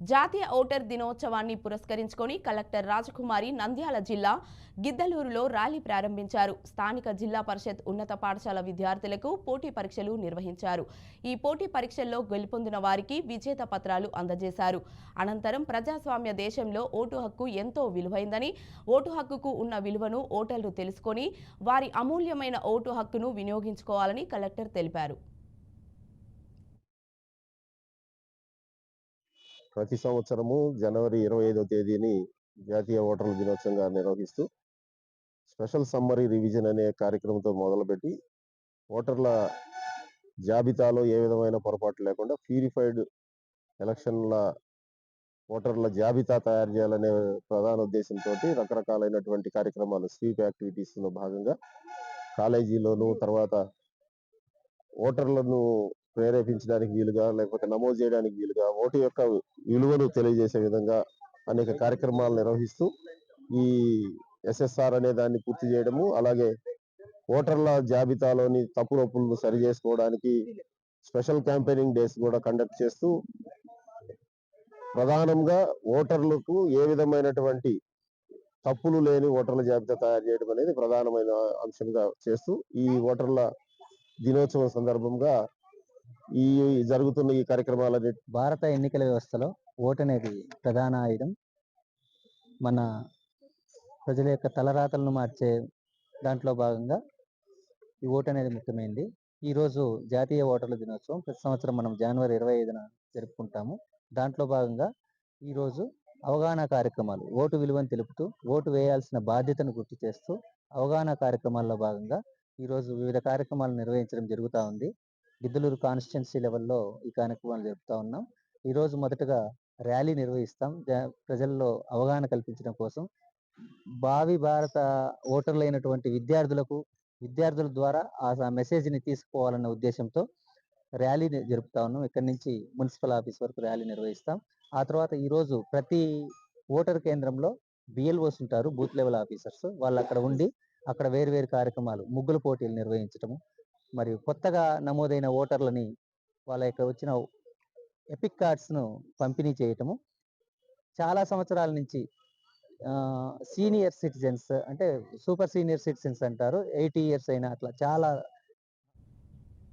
జాతీయ ఓటర్ దినోత్సవాన్ని పురస్కరించుకొని కలెక్టర్ రాజకుమారి నంద్యాల జిల్లా గిద్దలూరులో ర్యాలీ ప్రారంభించారు. స్థానిక జిల్లా పరిషత్ ఉన్నత పాఠశాల విద్యార్థులకు పోటీ పరీక్షలు నిర్వహించారు. ఈ పోటీ పరీక్షల్లో గెలుపొందిన వారికి విజేత పత్రాలు అందజేశారు. అనంతరం ప్రజాస్వామ్య దేశంలో ఓటు హక్కు ఎంతో విలువైందని, ఓటు హక్కుకు ఉన్న విలువను ఓటర్లు తెలుసుకొని వారి అమూల్యమైన ఓటు హక్కును వినియోగించుకోవాలని కలెక్టర్ తెలిపారు. ప్రతి సంవత్సరము జనవరి 25వ తేదీని జాతీయ ఓటర్ల దినోత్సవంగా నిర్వహిస్తూ స్పెషల్ సమ్మరీ రివిజన్ అనే కార్యక్రమంతో మొదలుపెట్టి ఓటర్ల జాబితాలో ఏ విధమైన పొరపాటు లేకుండా ప్యూరిఫైడ్ ఎలక్షన్ల ఓటర్ల జాబితా తయారు చేయాలనే ప్రధాన ఉద్దేశంతో రకరకాలైనటువంటి కార్యక్రమాలు స్వీప్ యాక్టివిటీస్లో భాగంగా కాలేజీలోను తర్వాత ఓటర్లను ప్రేరేపించడానికి వీలుగా లేకపోతే నమోదు చేయడానికి వీలుగా ఓటు యొక్క విలువను తెలియజేసే విధంగా అనేక కార్యక్రమాలు నిర్వహిస్తూ ఈ ఎస్ఎస్ఆర్ అనే దాన్ని పూర్తి చేయడము, అలాగే ఓటర్ల జాబితాలోని తప్పులను సరి చేసుకోవడానికి స్పెషల్ క్యాంపెయినింగ్ డేస్ కూడా కండక్ట్ చేస్తూ ప్రధానంగా ఓటర్లకు ఏ విధమైనటువంటి తప్పులు లేని ఓటర్ల జాబితా తయారు చేయడం అనేది ప్రధానమైన అంశంగా చేస్తూ ఈ ఓటర్ల దినోత్సవం సందర్భంగా ఈ జరుగుతున్న ఈ కార్యక్రమాలని భారత ఎన్నికల వ్యవస్థలో ఓటు అనేది ప్రధాన ఆయుధం. మన ప్రజల యొక్క తలరాతలను మార్చే దాంట్లో భాగంగా ఈ ఓటు అనేది ముఖ్యమైనది. ఈరోజు జాతీయ ఓటర్ల దినోత్సవం ప్రతి సంవత్సరం మనం జనవరి 25న జరుపుకుంటాము. దాంట్లో భాగంగా ఈరోజు అవగాహన కార్యక్రమాలు, ఓటు విలువను తెలుపుతూ ఓటు వేయాల్సిన బాధ్యతను గుర్తు చేస్తూ అవగాహన కార్యక్రమాల్లో భాగంగా ఈరోజు వివిధ కార్యక్రమాలు నిర్వహించడం జరుగుతూ ఉంది. గిద్దలూరు కాన్స్టిట్యున్సీ లెవెల్లో ఈ కార్యక్రమాలు జరుపుతూ ఉన్నాం. ఈరోజు మొదటగా ర్యాలీ నిర్వహిస్తాం ప్రజల్లో అవగాహన కల్పించడం కోసం. భావి భారత ఓటర్లైనటువంటి విద్యార్థుల ద్వారా ఆ మెసేజ్ని తీసుకుపోవాలన్న ఉద్దేశంతో ర్యాలీ జరుపుతా ఉన్నాం. ఇక్కడి నుంచి మున్సిపల్ ఆఫీస్ వరకు ర్యాలీ నిర్వహిస్తాం. ఆ తర్వాత ఈరోజు ప్రతి ఓటర్ కేంద్రంలో బిఎల్ఓస్ ఉంటారు, బూత్ లెవెల్ ఆఫీసర్స్. వాళ్ళు అక్కడ ఉండి అక్కడ వేరు కార్యక్రమాలు, ముగ్గుల పోటీలు నిర్వహించడము, మరియు కొత్తగా నమోదైన ఓటర్లని వాళ్ళ యొక్క వచ్చిన ఎపిక్ కార్డ్స్ను పంపిణీ చేయటము. చాలా సంవత్సరాల నుంచి సీనియర్ సిటిజన్స్ అంటే సూపర్ సీనియర్ సిటిజన్స్ అంటారు, 80 years అయినా అట్లా చాలా